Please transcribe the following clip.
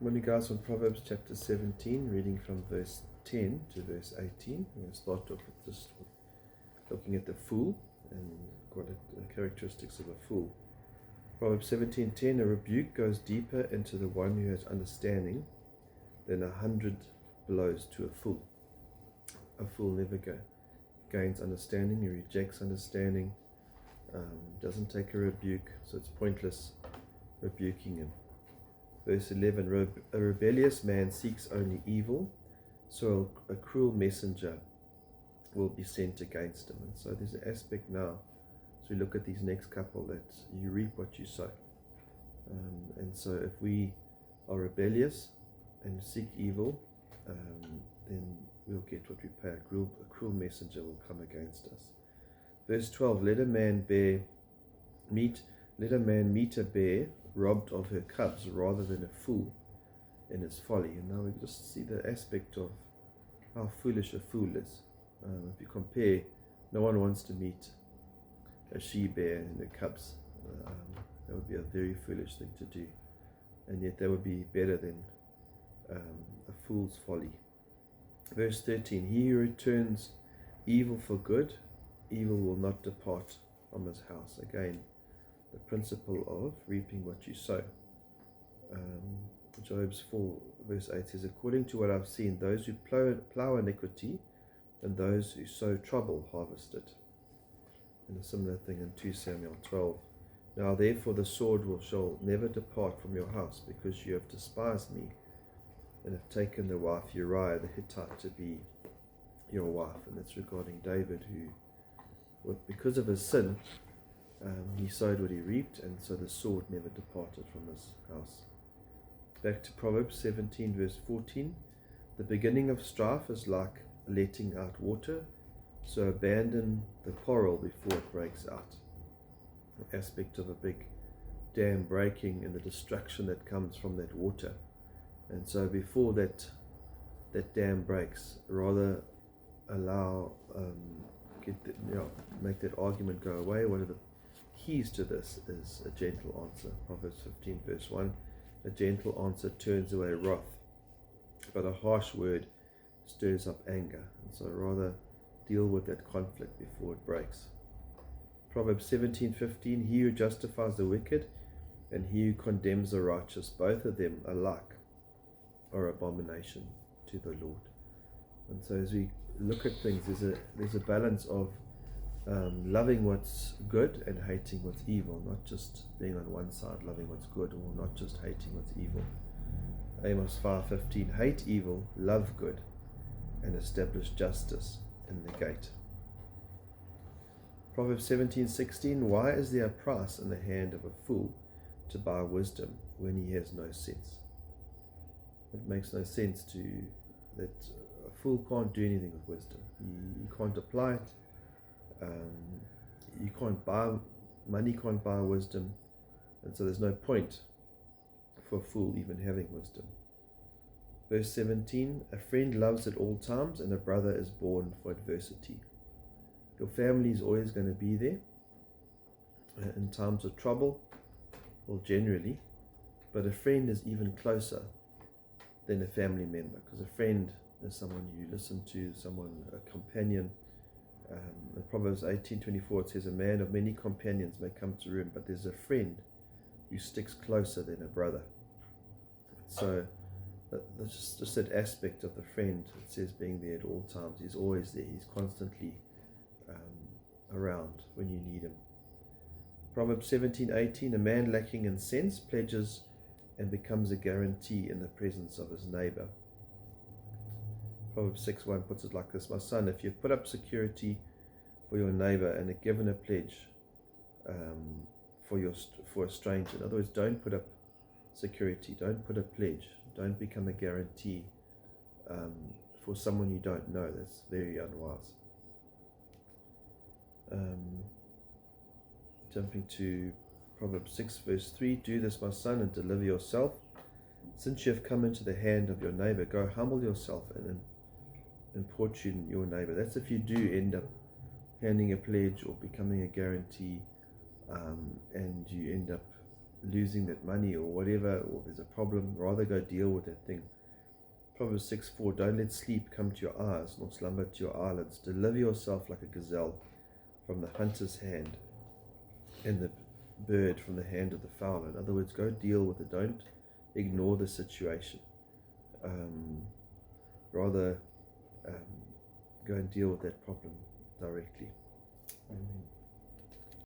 Morning, guys, on Proverbs chapter 17, reading from verse 10 to verse 18. We're going to start off with just looking at the fool and what the characteristics of a fool. Proverbs 17:10, a rebuke goes deeper into the one who has understanding than 100 blows to a fool. A fool never gains understanding, he rejects understanding, doesn't take a rebuke, so it's pointless rebuking him. Verse 11, a rebellious man seeks only evil, so a cruel messenger will be sent against him. And so there's an aspect now, as we look at these next couple, that you reap what you sow. And so if we are rebellious and seek evil, then we'll get what we pay. A cruel messenger will come against us. Verse 12, let a man meet a bear robbed of her cubs rather than a fool in his folly. And now we just see the aspect of how foolish a fool is. If you compare, no one wants to meet a she-bear and her cubs. That would be a very foolish thing to do, and yet that would be better than a fool's folly. Verse 13, he who returns evil for good, evil will not depart from his house. Again, the principle of reaping what you sow. Job's 4 verse 8 says, according to what I've seen, those who plow iniquity and those who sow trouble harvest it. And a similar thing in 2 Samuel 12. Now therefore the sword shall never depart from your house, because you have despised me and have taken the wife Uriah the Hittite to be your wife. And that's regarding David, who, because of his sin, he sowed what he reaped, and so the sword never departed from his house. Back to Proverbs 17 verse 14. The beginning of strife is like letting out water, so abandon the quarrel before it breaks out. The aspect of a big dam breaking and the destruction that comes from that water. And so before that dam breaks, rather allow make that argument go away. One of the keys to this is a gentle answer. Proverbs 15 verse 1, a gentle answer turns away wrath, but a harsh word stirs up anger. And so rather deal with that conflict before it breaks. Proverbs 17:15, he who justifies the wicked and he who condemns the righteous, both of them alike are abomination to the Lord. And so as we look at things, there's a balance of loving what's good and hating what's evil, not just being on one side, loving what's good, or not just hating what's evil. Amos 5:15, hate evil, love good, and establish justice in the gate. Proverbs 17:16, why is there a price in the hand of a fool to buy wisdom when he has no sense? It makes no sense that a fool can't do anything with wisdom. You can't apply it. You can't buy, money can't buy wisdom, and so there's no point for a fool even having wisdom. Verse 17, a friend loves at all times, and a brother is born for adversity. Your family is always going to be there in times of trouble, well, generally, but a friend is even closer than a family member, because a friend is someone you listen to, a companion. In Proverbs 18:24 it says, a man of many companions may come to ruin, but there's a friend who sticks closer than a brother. So that's just that aspect of the friend. It says being there at all times. He's always there. He's constantly around when you need him. Proverbs 17:18, a man lacking in sense pledges and becomes a guarantee in the presence of his neighbor. Proverbs 6:1 puts it like this, my son, if you've put up security for your neighbor and have given a pledge for a stranger. In other words, don't put up security, don't put a pledge, don't become a guarantee for someone you don't know. That's very unwise. Jumping to Proverbs 6 verse 3, do this, my son, and deliver yourself. Since you have come into the hand of your neighbor, go humble yourself and importune your neighbor. That's if you do end up handing a pledge or becoming a guarantee, and you end up losing that money or whatever, or there's a problem, rather go deal with that thing. Proverbs 6:4, don't let sleep come to your eyes, nor slumber to your eyelids. Deliver yourself like a gazelle from the hunter's hand, and the bird from the hand of the fowler. In other words, go deal with it. Don't ignore the situation. Rather, go and deal with that problem directly. Amen.